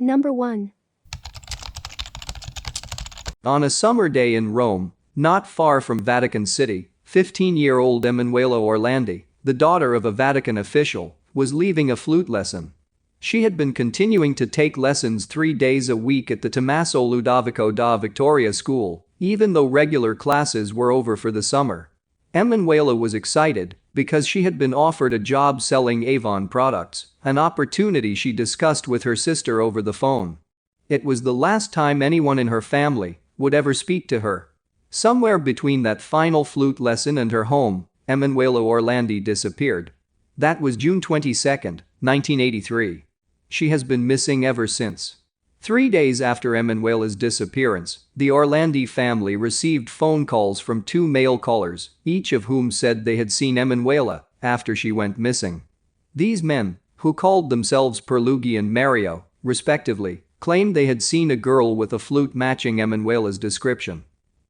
Number 1. On a summer day in Rome, not far from Vatican City, 15-year-old Emanuela Orlandi, the daughter of a Vatican official, was leaving a flute lesson. She had been continuing to take lessons 3 days a week at the Tommaso Ludovico da Vittoria school, even though regular classes were over for the summer. Emanuela was excited because she had been offered a job selling Avon products, an opportunity she discussed with her sister over the phone. It was the last time anyone in her family would ever speak to her. Somewhere between that final flute lesson and her home, Emanuela Orlandi disappeared. That was June 22, 1983. She has been missing ever since. 3 days after Emanuela's disappearance, the Orlandi family received phone calls from 2 male callers, each of whom said they had seen Emanuela after she went missing. These men, who called themselves Perlugi and Mario, respectively, claimed they had seen a girl with a flute matching Emanuela's description.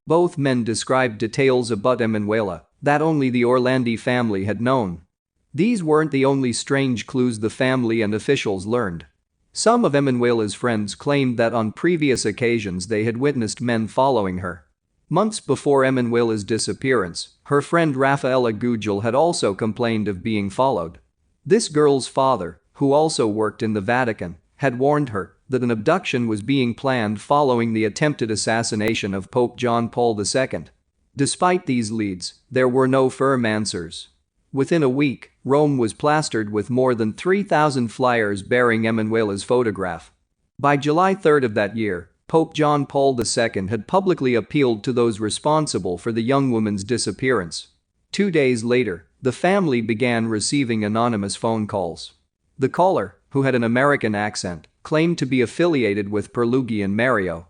Both men described details about Emanuela that only the Orlandi family had known. These weren't the only strange clues the family and officials learned. Some of Emanuela's friends claimed that on previous occasions they had witnessed men following her. Months before Emanuela's disappearance, her friend Raffaella Gugel had also complained of being followed. This girl's father, who also worked in the Vatican, had warned her that an abduction was being planned following the attempted assassination of Pope John Paul II. Despite these leads, there were no firm answers. Within a week, Rome was plastered with more than 3,000 flyers bearing Emanuela's photograph. By July 3 of that year, Pope John Paul II had publicly appealed to those responsible for the young woman's disappearance. 2 days later, the family began receiving anonymous phone calls. The caller, who had an American accent, claimed to be affiliated with Perlugi and Mario.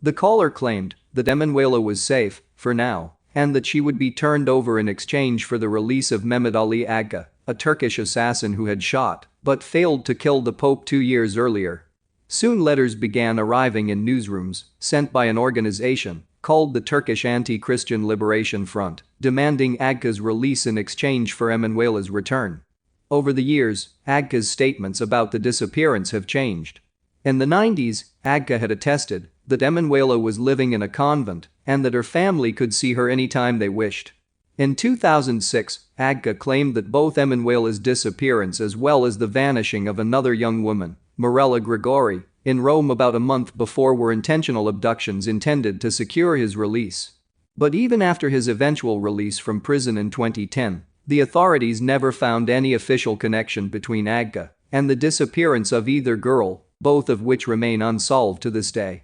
The caller claimed that Emanuela was safe, for now, and that she would be turned over in exchange for the release of Mehmet Ali Agca, a Turkish assassin who had shot but failed to kill the Pope 2 years earlier. Soon letters began arriving in newsrooms, sent by an organization called the Turkish Anti-Christian Liberation Front, demanding Agca's release in exchange for Emanuela's return. Over the years, Agca's statements about the disappearance have changed. In the 90s, Agca had attested that Emanuela was living in a convent and that her family could see her anytime they wished. In 2006, Agca claimed that both Emanuela's disappearance as well as the vanishing of another young woman, Mirella Grigori, in Rome about a month before were intentional abductions intended to secure his release. But even after his eventual release from prison in 2010, the authorities never found any official connection between Agca and the disappearance of either girl, both of which remain unsolved to this day.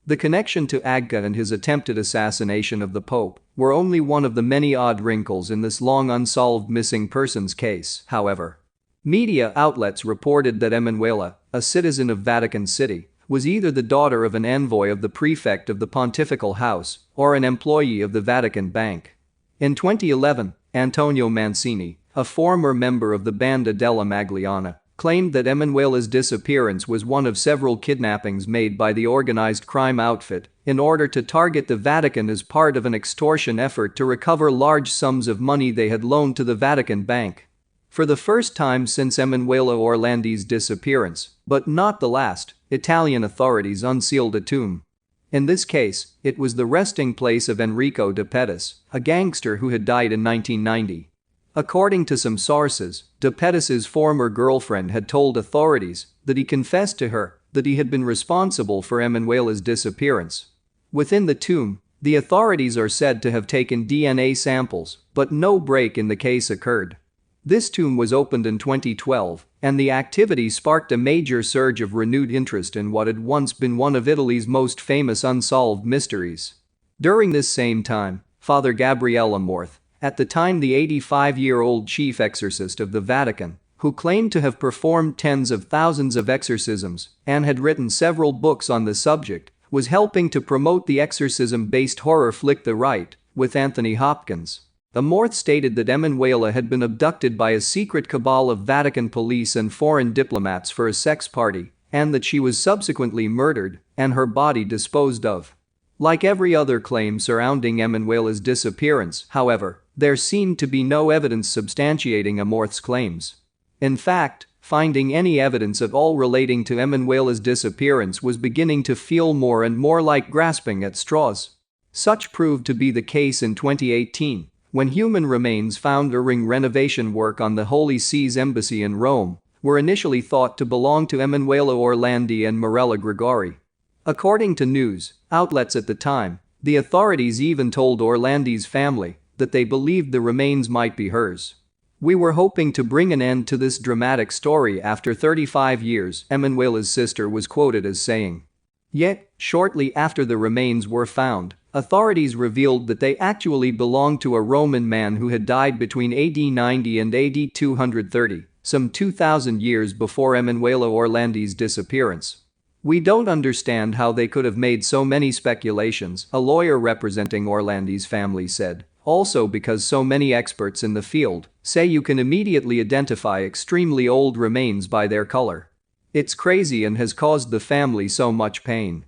The connection to Agca and his attempted assassination of the Pope were only one of the many odd wrinkles in this long unsolved missing persons case, however. Media outlets reported that Emanuela, a citizen of Vatican City, was either the daughter of an envoy of the prefect of the pontifical house or an employee of the Vatican Bank. In 2011, Antonio Mancini, a former member of the Banda della Magliana, claimed that Emanuela's disappearance was one of several kidnappings made by the organized crime outfit in order to target the Vatican as part of an extortion effort to recover large sums of money they had loaned to the Vatican Bank. For the first time since Emanuela Orlandi's disappearance, but not the last, Italian authorities unsealed a tomb. In this case, it was the resting place of Enrico De Pettis, a gangster who had died in 1990. According to some sources, De Pettis' former girlfriend had told authorities that he confessed to her that he had been responsible for Emanuela's disappearance. Within the tomb, the authorities are said to have taken DNA samples, but no break in the case occurred. This tomb was opened in 2012, and the activity sparked a major surge of renewed interest in what had once been one of Italy's most famous unsolved mysteries. During this same time, Father Gabriele Amorth, at the time the 85-year-old chief exorcist of the Vatican, who claimed to have performed tens of thousands of exorcisms and had written several books on the subject, was helping to promote the exorcism-based horror flick The Rite with Anthony Hopkins. Amorth stated that Emanuela had been abducted by a secret cabal of Vatican police and foreign diplomats for a sex party, and that she was subsequently murdered and her body disposed of. Like every other claim surrounding Emanuela's disappearance, however, there seemed to be no evidence substantiating Amorth's claims. In fact, finding any evidence at all relating to Emanuela's disappearance was beginning to feel more and more like grasping at straws. Such proved to be the case in 2018, when human remains found during renovation work on the Holy See's embassy in Rome were initially thought to belong to Emanuela Orlandi and Mirella Gregori. According to news outlets at the time, the authorities even told Orlandi's family that they believed the remains might be hers. "We were hoping to bring an end to this dramatic story after 35 years," Emanuela's sister was quoted as saying. Yet, shortly after the remains were found, authorities revealed that they actually belonged to a Roman man who had died between AD 90 and AD 230, some 2,000 years before Emanuela Orlandi's disappearance. "We don't understand how they could have made so many speculations," a lawyer representing Orlandi's family said, "also because so many experts in the field say you can immediately identify extremely old remains by their color. It's crazy and has caused the family so much pain."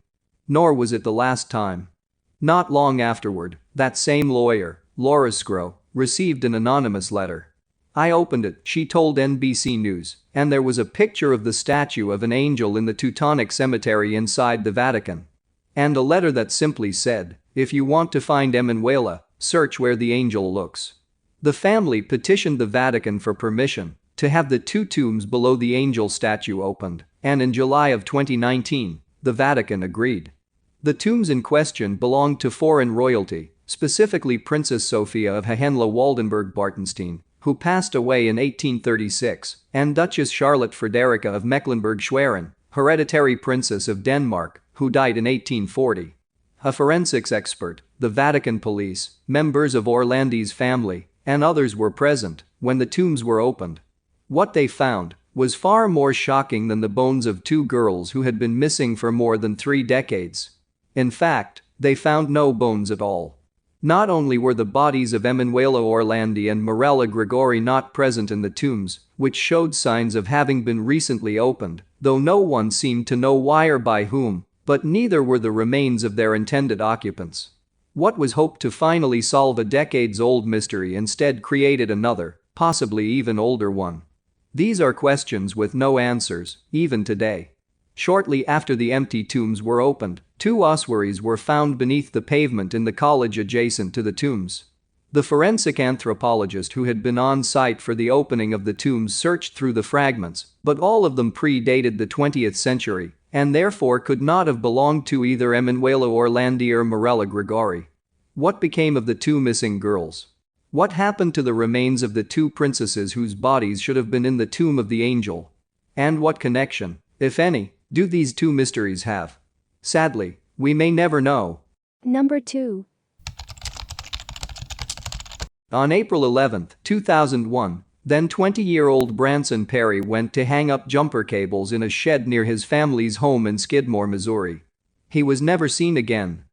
Nor was it the last time. Not long afterward, that same lawyer, Laura Scro, received an anonymous letter. "I opened it," she told NBC News, "and there was a picture of the statue of an angel in the Teutonic Cemetery inside the Vatican. And a letter that simply said, 'If you want to find Emanuela, search where the angel looks.'" The family petitioned the Vatican for permission to have the two tombs below the angel statue opened, and in July of 2019, the Vatican agreed. The tombs in question belonged to foreign royalty, specifically Princess Sophia of Hohenlohe-Waldenburg-Bartenstein, who passed away in 1836, and Duchess Charlotte Frederica of Mecklenburg-Schwerin, hereditary princess of Denmark, who died in 1840. A forensics expert, the Vatican police, members of Orlandi's family, and others were present when the tombs were opened. What they found was far more shocking than the bones of two girls who had been missing for more than 3 decades. In fact, they found no bones at all. Not only were the bodies of Emanuela Orlandi and Mirella Gregori not present in the tombs, which showed signs of having been recently opened, though no one seemed to know why or by whom, but neither were the remains of their intended occupants. What was hoped to finally solve a decades-old mystery instead created another, possibly even older one. These are questions with no answers, even today. Shortly after the empty tombs were opened, 2 ossuaries were found beneath the pavement in the college adjacent to the tombs. The forensic anthropologist who had been on site for the opening of the tombs searched through the fragments, but all of them predated the 20th century and therefore could not have belonged to either Emanuela Orlandi or Mirella Gregori. What became of the 2 missing girls? What happened to the remains of the 2 princesses whose bodies should have been in the tomb of the angel? And what connection, if any, do these 2 mysteries have? Sadly, we may never know. Number 2. On April 11, 2001, then 20-year-old Branson Perry went to hang up jumper cables in a shed near his family's home in Skidmore, Missouri. He was never seen again.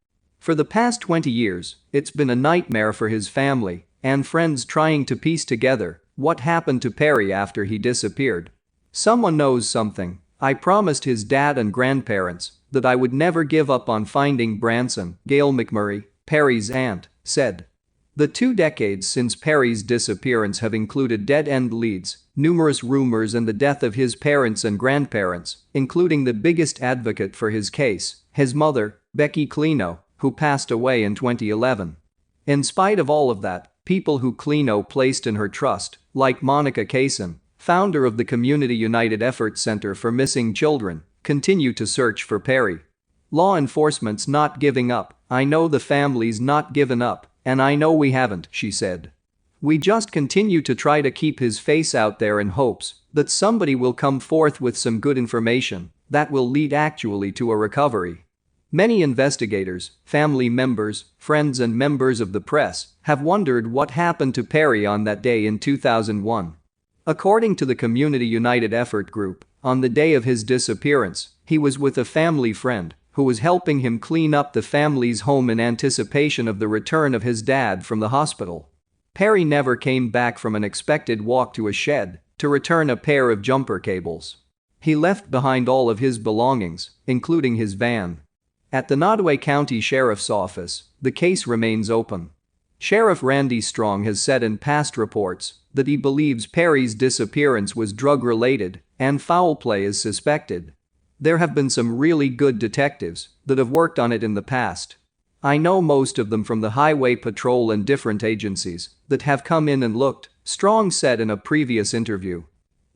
For the past 20 years, it's been a nightmare for his family and friends trying to piece together what happened to Perry after he disappeared. "Someone knows something. I promised his dad and grandparents that I would never give up on finding Branson," Gail McMurray, Perry's aunt, said. The 2 decades since Perry's disappearance have included dead-end leads, numerous rumors and the death of his parents and grandparents, including the biggest advocate for his case, his mother, Becky Clino, who passed away in 2011. In spite of all of that, people who Clino placed in her trust, like Monica Kaysen, founder of the Community United Effort Center for Missing Children, continue to search for Perry. "Law enforcement's not giving up, I know the family's not given up, and I know we haven't," she said. "We just continue to try to keep his face out there in hopes that somebody will come forth with some good information that will lead actually to a recovery." Many investigators, family members, friends and members of the press have wondered what happened to Perry on that day in 2001. According to the Community United Effort Group, on the day of his disappearance, he was with a family friend who was helping him clean up the family's home in anticipation of the return of his dad from the hospital. Perry never came back from an expected walk to a shed to return a pair of jumper cables. He left behind all of his belongings, including his van. At the Nottoway County Sheriff's Office, the case remains open. Sheriff Randy Strong has said in past reports that he believes Perry's disappearance was drug-related and foul play is suspected. There have been some really good detectives that have worked on it in the past. I know most of them from the Highway Patrol and different agencies that have come in and looked, Strong said in a previous interview.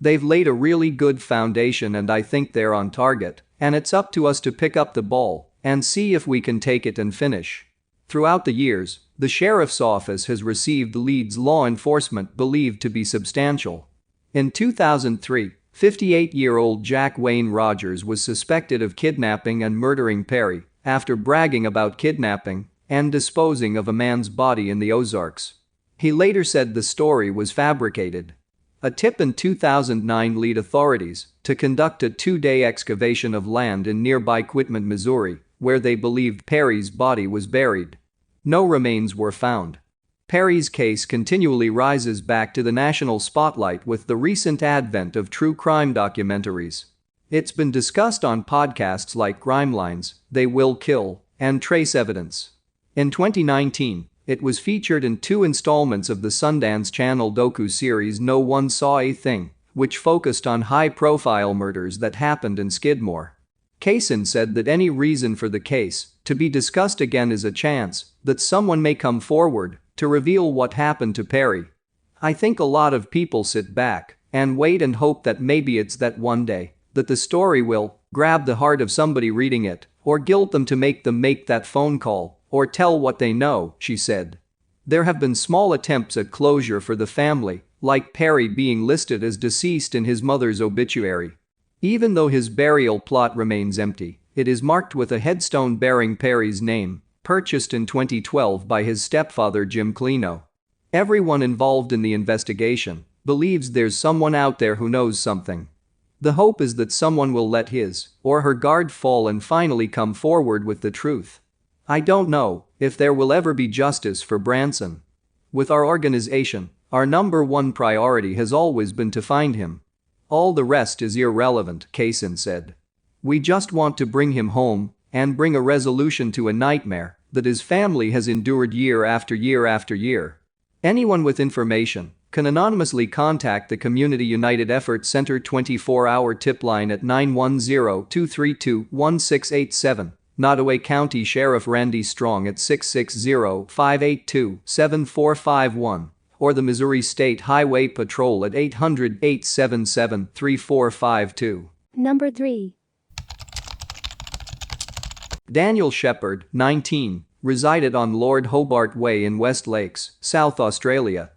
They've laid a really good foundation and I think they're on target, and it's up to us to pick up the ball and see if we can take it and finish. Throughout the years, the sheriff's office has received leads law enforcement believed to be substantial. In 2003, 58-year-old Jack Wayne Rogers was suspected of kidnapping and murdering Perry after bragging about kidnapping and disposing of a man's body in the Ozarks. He later said the story was fabricated. A tip in 2009 led authorities to conduct a 2-day excavation of land in nearby Quitman, Missouri, where they believed Perry's body was buried. No remains were found. Perry's case continually rises back to the national spotlight with the recent advent of true crime documentaries. It's been discussed on podcasts like Crimelines, They Will Kill, and Trace Evidence. In 2019, it was featured in 2 installments of the Sundance Channel docu-series No One Saw a Thing, which focused on high-profile murders that happened in Skidmore. Kaysen said that any reason for the case to be discussed again is a chance that someone may come forward to reveal what happened to Perry. I think a lot of people sit back and wait and hope that maybe it's that one day that the story will grab the heart of somebody reading it or guilt them to make them make that phone call or tell what they know, she said. There have been small attempts at closure for the family, like Perry being listed as deceased in his mother's obituary. Even though his burial plot remains empty, it is marked with a headstone bearing Perry's name, purchased in 2012 by his stepfather Jim Clino. Everyone involved in the investigation believes there's someone out there who knows something. The hope is that someone will let his or her guard fall and finally come forward with the truth. I don't know if there will ever be justice for Branson. With our organization, our number one priority has always been to find him. All the rest is irrelevant, Kaysen said. We just want to bring him home and bring a resolution to a nightmare that his family has endured year after year after year. Anyone with information can anonymously contact the Community United Effort Center 24-hour tip line at 910-232-1687, Nottoway County Sheriff Randy Strong at 660-582-7451, or the Missouri State Highway Patrol at 800-877-3452. Number 3. Daniel Sheppard, 19, resided on Lord Hobart Way in West Lakes, South Australia.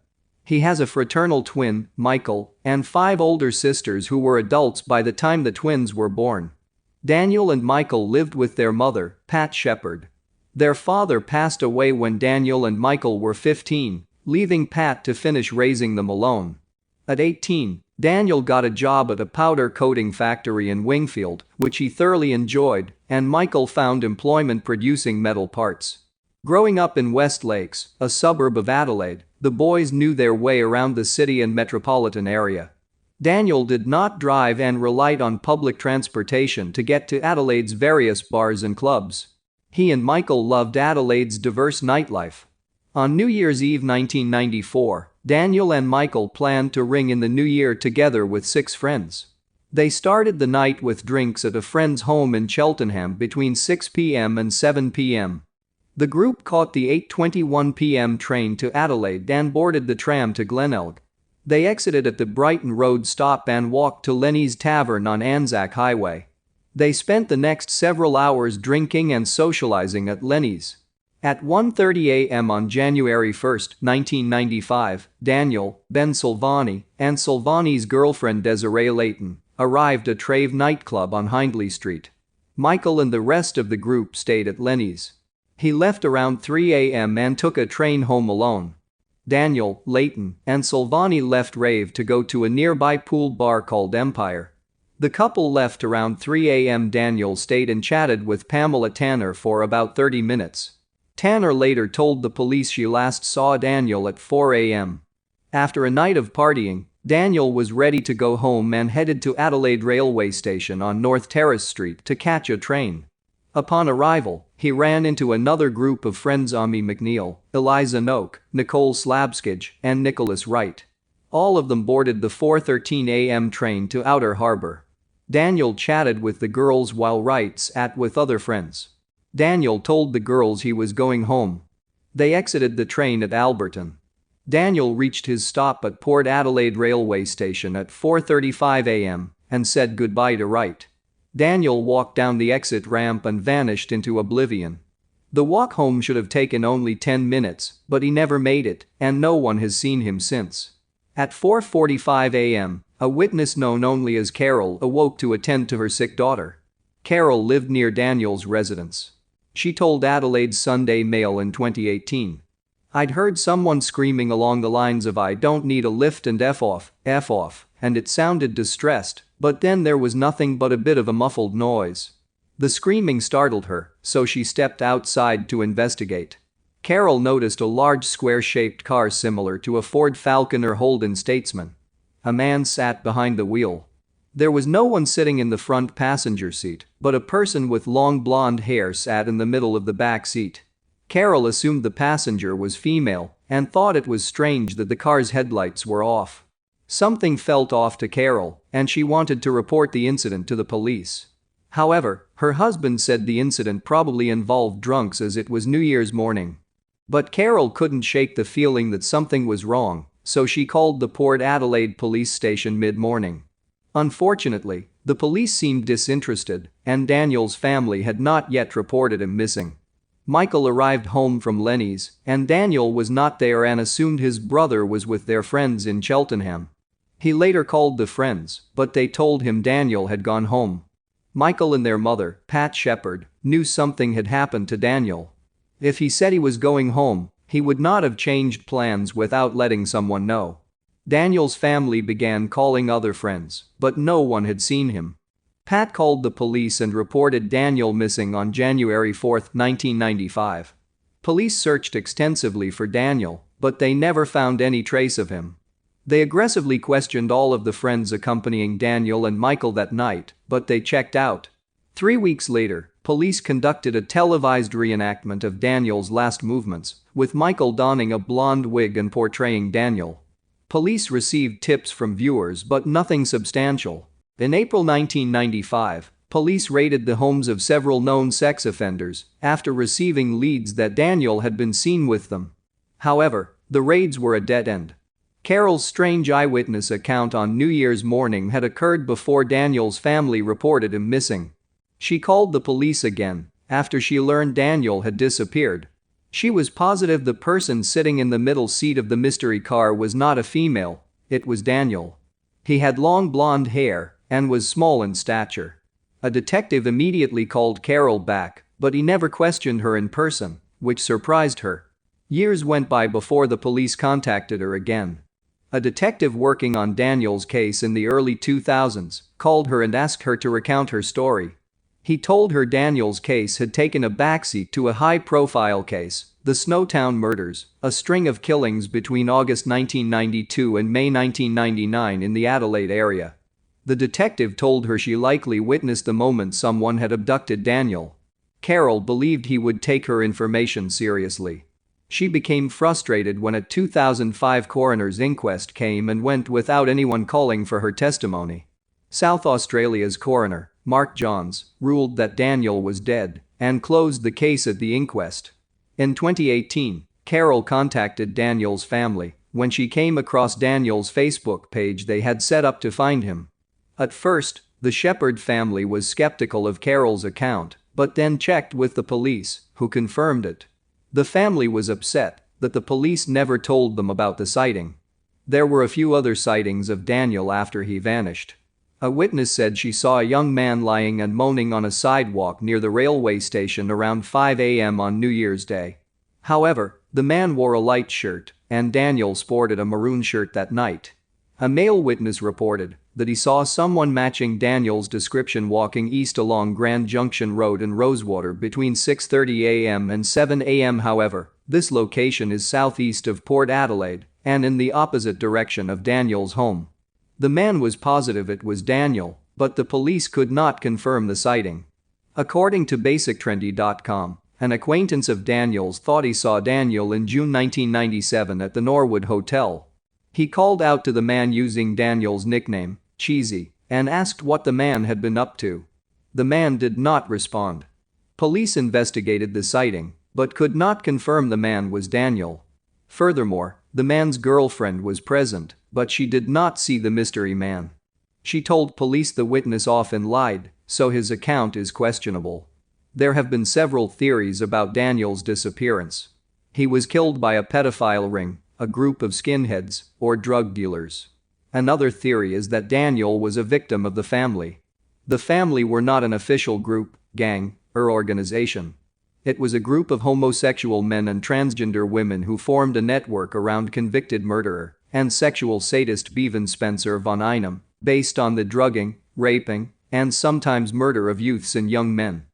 He has a fraternal twin, Michael, and 5 older sisters who were adults by the time the twins were born. Daniel and Michael lived with their mother, Pat Sheppard. Their father passed away when Daniel and Michael were 15, leaving Pat to finish raising them alone. At 18, Daniel got a job at a powder coating factory in Wingfield, which he thoroughly enjoyed, and Michael found employment producing metal parts. Growing up in West Lakes, a suburb of Adelaide, the boys knew their way around the city and metropolitan area. Daniel did not drive and relied on public transportation to get to Adelaide's various bars and clubs. He and Michael loved Adelaide's diverse nightlife. On New Year's Eve 1994, Daniel and Michael planned to ring in the new year together with 6 friends. They started the night with drinks at a friend's home in Cheltenham between 6 p.m. and 7 p.m. The group caught the 8:21 p.m. train to Adelaide and boarded the tram to Glenelg. They exited at the Brighton Road stop and walked to Lenny's Tavern on Anzac Highway. They spent the next several hours drinking and socializing at Lenny's. At 1:30 a.m. on January 1, 1995, Daniel, Ben Silvani, and Silvani's girlfriend Desiree Layton arrived at Trave nightclub on Hindley Street. Michael and the rest of the group stayed at Lenny's. He left around 3 a.m. and took a train home alone. Daniel, Layton, and Silvani left Rave to go to a nearby pool bar called Empire. The couple left around 3 a.m. Daniel stayed and chatted with Pamela Tanner for about 30 minutes. Tanner later told the police she last saw Daniel at 4 a.m. After a night of partying, Daniel was ready to go home and headed to Adelaide Railway Station on North Terrace Street to catch a train. Upon arrival, he ran into another group of friends: Ami McNeil, Eliza Noak, Nicole Slabskage, and Nicholas Wright. All of them boarded the 4:13 a.m. train to Outer Harbor. Daniel chatted with the girls while Wright sat with other friends. Daniel told the girls he was going home. They exited the train at Alberton. Daniel reached his stop at Port Adelaide railway station at 4:35 a.m. and said goodbye to Wright. Daniel walked down the exit ramp and vanished into oblivion. The walk home should have taken only 10 minutes, but he never made it, and no one has seen him since. At 4:45 a.m., a witness known only as Carol awoke to attend to her sick daughter. Carol lived near Daniel's residence. She told Adelaide's Sunday Mail in 2018. "I'd heard someone screaming along the lines of 'I don't need a lift' and F off, and it sounded distressed, but then there was nothing but a bit of a muffled noise. The screaming startled her, so she stepped outside to investigate." Carol noticed a large square-shaped car similar to a Ford Falcon or Holden Statesman. A man sat behind the wheel. There was no one sitting in the front passenger seat, but a person with long blonde hair sat in the middle of the back seat. Carol assumed the passenger was female and thought it was strange that the car's headlights were off. Something felt off to Carol, and she wanted to report the incident to the police. However, her husband said the incident probably involved drunks as it was New Year's morning. But Carol couldn't shake the feeling that something was wrong, so she called the Port Adelaide police station mid-morning. Unfortunately, the police seemed disinterested, and Daniel's family had not yet reported him missing. Michael arrived home from Lenny's, and Daniel was not there and assumed his brother was with their friends in Cheltenham. He later called the friends, but they told him Daniel had gone home. Michael and their mother, Pat Sheppard, knew something had happened to Daniel. If he said he was going home, he would not have changed plans without letting someone know. Daniel's family began calling other friends, but no one had seen him. Pat called the police and reported Daniel missing on January 4, 1995. Police searched extensively for Daniel, but they never found any trace of him. They aggressively questioned all of the friends accompanying Daniel and Michael that night, but they checked out. 3 weeks later, police conducted a televised reenactment of Daniel's last movements, with Michael donning a blonde wig and portraying Daniel. Police received tips from viewers but nothing substantial. In April 1995, police raided the homes of several known sex offenders after receiving leads that Daniel had been seen with them. However, the raids were a dead end. Carol's strange eyewitness account on New Year's morning had occurred before Daniel's family reported him missing. She called the police again after she learned Daniel had disappeared. She was positive the person sitting in the middle seat of the mystery car was not a female, it was Daniel. He had long blonde hair and was small in stature. A detective immediately called Carol back, but he never questioned her in person, which surprised her. Years went by before the police contacted her again. A detective working on Daniel's case in the early 2000s called her and asked her to recount her story. He told her Daniel's case had taken a backseat to a high-profile case, the Snowtown murders, a string of killings between August 1992 and May 1999 in the Adelaide area. The detective told her she likely witnessed the moment someone had abducted Daniel. Carol believed he would take her information seriously. She became frustrated when a 2005 coroner's inquest came and went without anyone calling for her testimony. South Australia's coroner, Mark Johns, ruled that Daniel was dead and closed the case at the inquest. In 2018, Carol contacted Daniel's family when she came across Daniel's Facebook page they had set up to find him. At first, the Sheppard family was skeptical of Carol's account, but then checked with the police, who confirmed it. The family was upset that the police never told them about the sighting. There were a few other sightings of Daniel after he vanished. A witness said she saw a young man lying and moaning on a sidewalk near the railway station around 5 a.m. on New Year's Day. However, the man wore a light shirt, and Daniel sported a maroon shirt that night. A male witness reported that he saw someone matching Daniel's description walking east along Grand Junction Road in Rosewater between 6:30 a.m. and 7 a.m. However, this location is southeast of Port Adelaide and in the opposite direction of Daniel's home. The man was positive it was Daniel, but the police could not confirm the sighting. According to BasicTrendy.com, an acquaintance of Daniel's thought he saw Daniel in June 1997 at the Norwood Hotel. He called out to the man using Daniel's nickname, Cheesy, and asked what the man had been up to. The man did not respond. Police investigated the sighting, but could not confirm the man was Daniel. Furthermore, the man's girlfriend was present, but she did not see the mystery man. She told police the witness often lied, so his account is questionable. There have been several theories about Daniel's disappearance. He was killed by a pedophile ring, a group of skinheads, or drug dealers. Another theory is that Daniel was a victim of the family. The family were not an official group, gang, or organization. It was a group of homosexual men and transgender women who formed a network around convicted murderer and sexual sadist Bevan Spencer von Einem, based on the drugging, raping, and sometimes murder of youths and young men.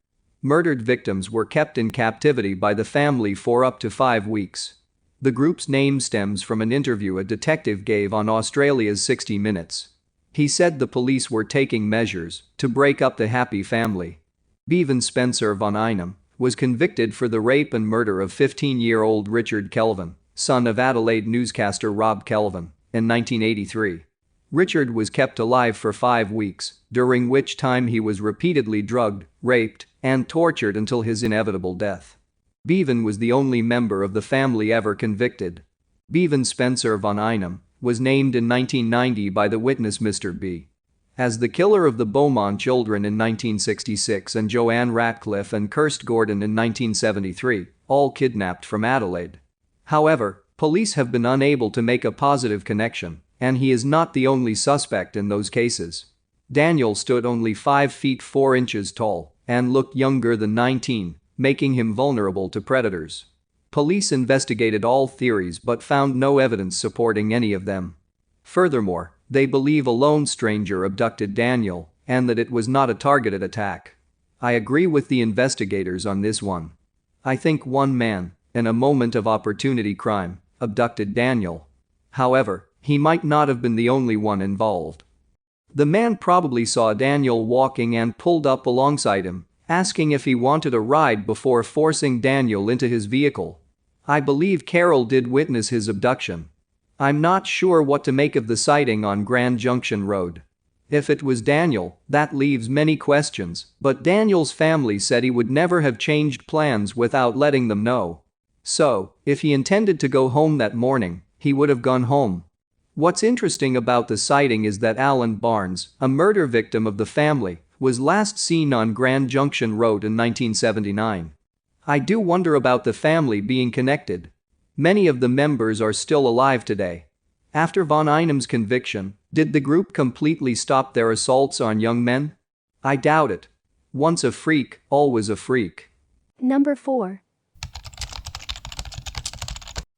Murdered victims were kept in captivity by the family for up to 5 weeks. The group's name stems from an interview a detective gave on Australia's 60 Minutes. He said the police were taking measures to break up the happy family. Bevan Spencer von Einem was convicted for the rape and murder of 15-year-old Richard Kelvin, son of Adelaide newscaster Rob Kelvin, in 1983. Richard was kept alive for 5 weeks, during which time he was repeatedly drugged, raped, and tortured until his inevitable death. Bevan was the only member of the family ever convicted. Bevan Spencer von Einem was named in 1990 by the witness Mr. B. as the killer of the Beaumont children in 1966 and Joanne Ratcliffe and Kirst Gordon in 1973, all kidnapped from Adelaide. However, police have been unable to make a positive connection, and he is not the only suspect in those cases. Daniel stood only 5 feet 4 inches tall and looked younger than 19, making him vulnerable to predators. Police investigated all theories but found no evidence supporting any of them. Furthermore, they believe a lone stranger abducted Daniel and that it was not a targeted attack. I agree with the investigators on this one. I think one man, in a moment of opportunity crime, abducted Daniel. However, he might not have been the only one involved. The man probably saw Daniel walking and pulled up alongside him, asking if he wanted a ride before forcing Daniel into his vehicle. I believe Carol did witness his abduction. I'm not sure what to make of the sighting on Grand Junction Road. If it was Daniel, that leaves many questions, but Daniel's family said he would never have changed plans without letting them know. So, if he intended to go home that morning, he would have gone home. What's interesting about the sighting is that Alan Barnes, a murder victim of the family, was last seen on Grand Junction Road in 1979. I do wonder about the family being connected. Many of the members are still alive today. After von Einem's conviction, did the group completely stop their assaults on young men? I doubt it. Once a freak, always a freak. Number 4.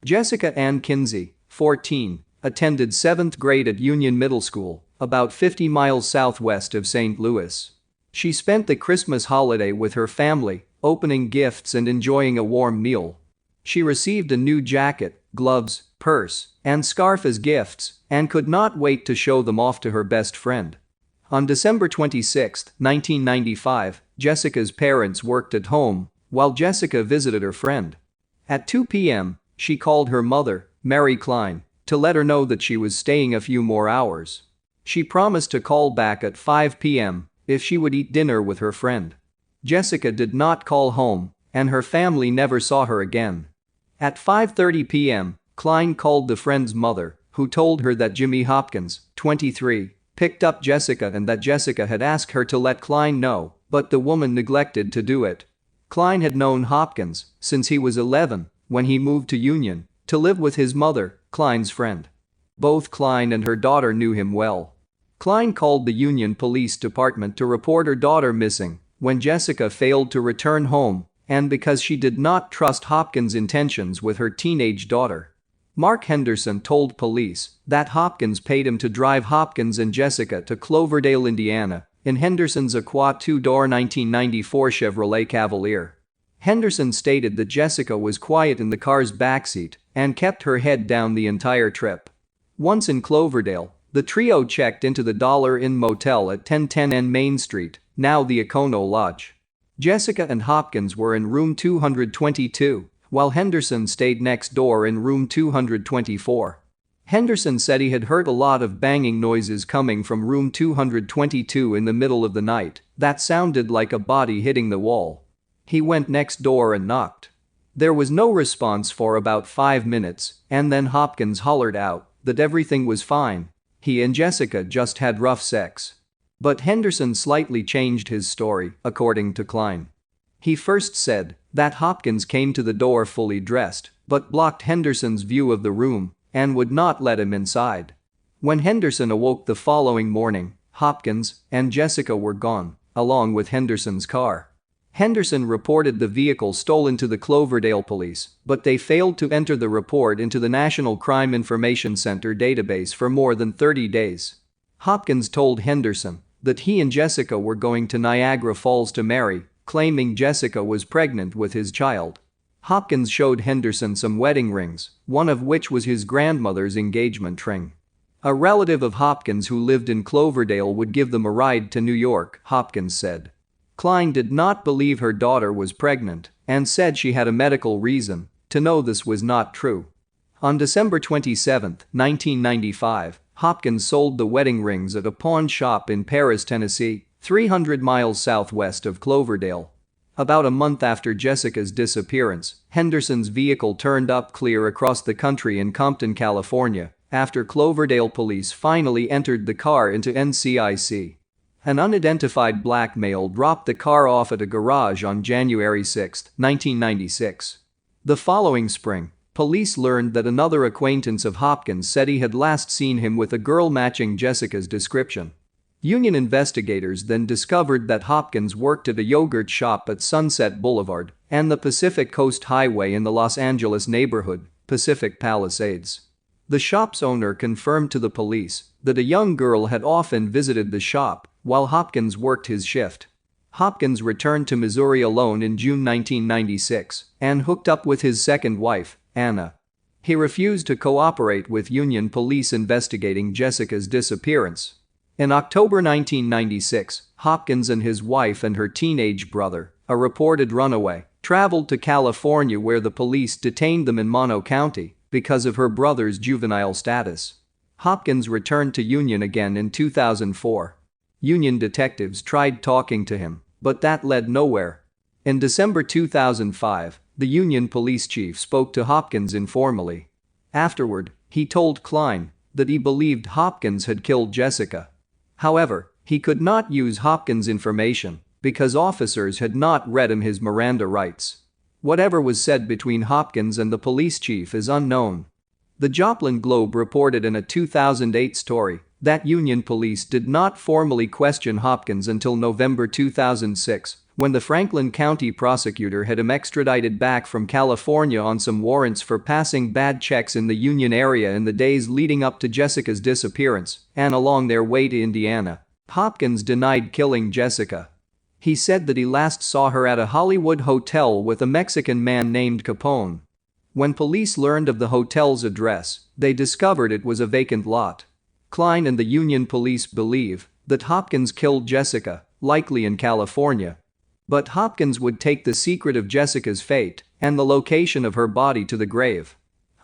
Jessica Ann Kinsey, 14, attended 7th grade at Union Middle School, about 50 miles southwest of St. Louis. She spent the Christmas holiday with her family, opening gifts and enjoying a warm meal. She received a new jacket, gloves, purse, and scarf as gifts and could not wait to show them off to her best friend. On December 26, 1995, Jessica's parents worked at home while Jessica visited her friend. At 2 p.m., she called her mother, Mary Klein, to let her know that she was staying a few more hours. She promised to call back at 5 p.m. if she would eat dinner with her friend. Jessica did not call home, and her family never saw her again. At 5:30 p.m., Klein called the friend's mother, who told her that Jimmy Hopkins, 23, picked up Jessica and that Jessica had asked her to let Klein know, but the woman neglected to do it. Klein had known Hopkins since he was 11 when he moved to Union to live with his mother, Klein's friend. Both Klein and her daughter knew him well. Klein called the Union Police Department to report her daughter missing when Jessica failed to return home and because she did not trust Hopkins' intentions with her teenage daughter. Mark Henderson told police that Hopkins paid him to drive Hopkins and Jessica to Cloverdale, Indiana, in Henderson's Aqua two-door 1994 Chevrolet Cavalier. Henderson stated that Jessica was quiet in the car's backseat and kept her head down the entire trip. Once in Cloverdale, the trio checked into the Dollar Inn Motel at 1010 N Main Street, now the Econo Lodge. Jessica and Hopkins were in room 222, while Henderson stayed next door in room 224. Henderson said he had heard a lot of banging noises coming from room 222 in the middle of the night that sounded like a body hitting the wall. He went next door and knocked. There was no response for about 5 minutes, and then Hopkins hollered out that everything was fine. He and Jessica just had rough sex. But Henderson slightly changed his story, according to Klein. He first said that Hopkins came to the door fully dressed but blocked Henderson's view of the room and would not let him inside. When Henderson awoke the following morning, Hopkins and Jessica were gone, along with Henderson's car. Henderson reported the vehicle stolen to the Cloverdale police, but they failed to enter the report into the National Crime Information Center database for more than 30 days. Hopkins told Henderson that he and Jessica were going to Niagara Falls to marry, claiming Jessica was pregnant with his child. Hopkins showed Henderson some wedding rings, one of which was his grandmother's engagement ring. A relative of Hopkins who lived in Cloverdale would give them a ride to New York, Hopkins said. Klein did not believe her daughter was pregnant and said she had a medical reason to know this was not true. On December 27, 1995, Hopkins sold the wedding rings at a pawn shop in Paris, Tennessee, 300 miles southwest of Cloverdale. About a month after Jessica's disappearance, Henderson's vehicle turned up clear across the country in Compton, California, after Cloverdale police finally entered the car into NCIC. An unidentified black male dropped the car off at a garage on January 6, 1996. The following spring, police learned that another acquaintance of Hopkins said he had last seen him with a girl matching Jessica's description. Union investigators then discovered that Hopkins worked at a yogurt shop at Sunset Boulevard and the Pacific Coast Highway in the Los Angeles neighborhood, Pacific Palisades. The shop's owner confirmed to the police that a young girl had often visited the shop while Hopkins worked his shift. Hopkins returned to Missouri alone in June 1996 and hooked up with his second wife, Anna. He refused to cooperate with Union police investigating Jessica's disappearance. In October 1996, Hopkins and his wife and her teenage brother, a reported runaway, traveled to California where the police detained them in Mono County because of her brother's juvenile status. Hopkins returned to Union again in 2004. Union detectives tried talking to him, but that led nowhere. In December 2005, the Union police chief spoke to Hopkins informally. Afterward, he told Klein that he believed Hopkins had killed Jessica. However, he could not use Hopkins' information because officers had not read him his Miranda rights. Whatever was said between Hopkins and the police chief is unknown. The Joplin Globe reported in a 2008 story that Union police did not formally question Hopkins until November 2006, when the Franklin County prosecutor had him extradited back from California on some warrants for passing bad checks in the Union area in the days leading up to Jessica's disappearance and along their way to Indiana. Hopkins denied killing Jessica. He said that he last saw her at a Hollywood hotel with a Mexican man named Capone. When police learned of the hotel's address, they discovered it was a vacant lot. Klein and the Union police believe that Hopkins killed Jessica, likely in California. But Hopkins would take the secret of Jessica's fate and the location of her body to the grave.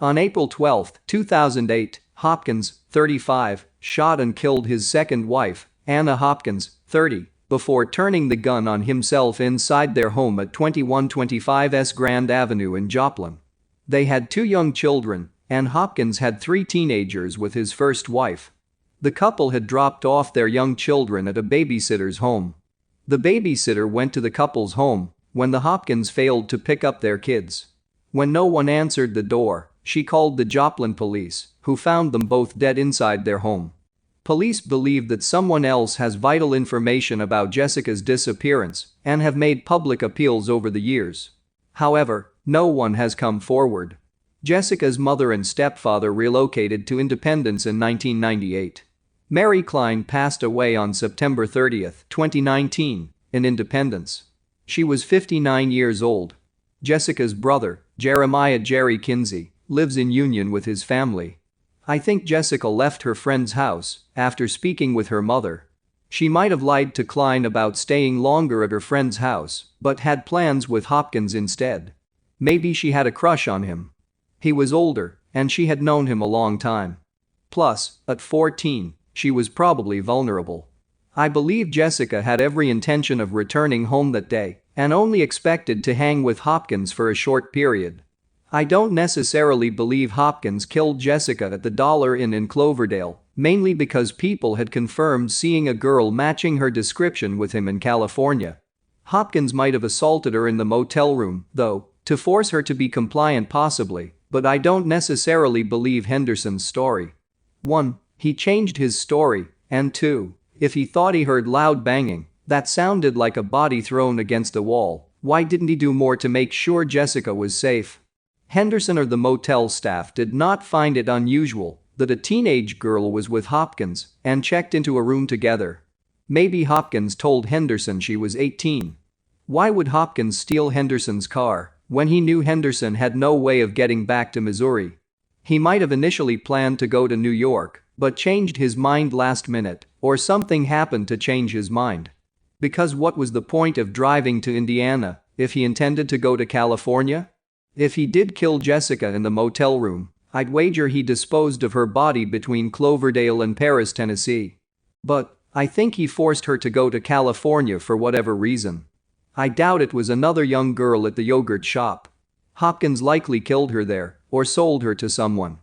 On April 12, 2008, Hopkins, 35, shot and killed his second wife, Anna Hopkins, 30, before turning the gun on himself inside their home at 2125 S Grand Avenue in Joplin. They had 2 young children, and Hopkins had 3 teenagers with his first wife. The couple had dropped off their young children at a babysitter's home. The babysitter went to the couple's home when the Hopkins failed to pick up their kids. When no one answered the door, she called the Joplin police, who found them both dead inside their home. Police believe that someone else has vital information about Jessica's disappearance and have made public appeals over the years. However, no one has come forward. Jessica's mother and stepfather relocated to Independence in 1998. Mary Klein passed away on September 30, 2019, in Independence. She was 59 years old. Jessica's brother, Jeremiah Jerry Kinsey, lives in Union with his family. I think Jessica left her friend's house after speaking with her mother. She might have lied to Klein about staying longer at her friend's house, but had plans with Hopkins instead. Maybe she had a crush on him. He was older, and she had known him a long time. Plus, at 14, she was probably vulnerable. I believe Jessica had every intention of returning home that day and only expected to hang with Hopkins for a short period. I don't necessarily believe Hopkins killed Jessica at the Dollar Inn in Cloverdale, mainly because people had confirmed seeing a girl matching her description with him in California. Hopkins might have assaulted her in the motel room, though, to force her to be compliant possibly, but I don't necessarily believe Henderson's story. 1. He changed his story, and 2. If he thought he heard loud banging that sounded like a body thrown against a wall, why didn't he do more to make sure Jessica was safe? Henderson or the motel staff did not find it unusual that a teenage girl was with Hopkins and checked into a room together. Maybe Hopkins told Henderson she was 18. Why would Hopkins steal Henderson's car when he knew Henderson had no way of getting back to Missouri? He might have initially planned to go to New York, but changed his mind last minute, or something happened to change his mind. Because what was the point of driving to Indiana if he intended to go to California? If he did kill Jessica in the motel room, I'd wager he disposed of her body between Cloverdale and Paris, Tennessee. But I think he forced her to go to California for whatever reason. I doubt it was another young girl at the yogurt shop. Hopkins likely killed her there or sold her to someone.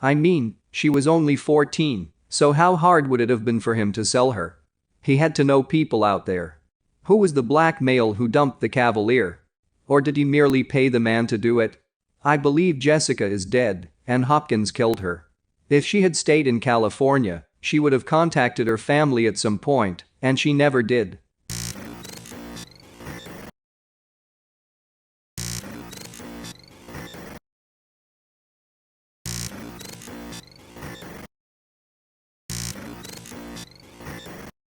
I mean, she was only 14, so how hard would it have been for him to sell her? He had to know people out there. Who was the black male who dumped the Cavalier? Or did he merely pay the man to do it? I believe Jessica is dead, and Hopkins killed her. If she had stayed in California, she would have contacted her family at some point, and she never did.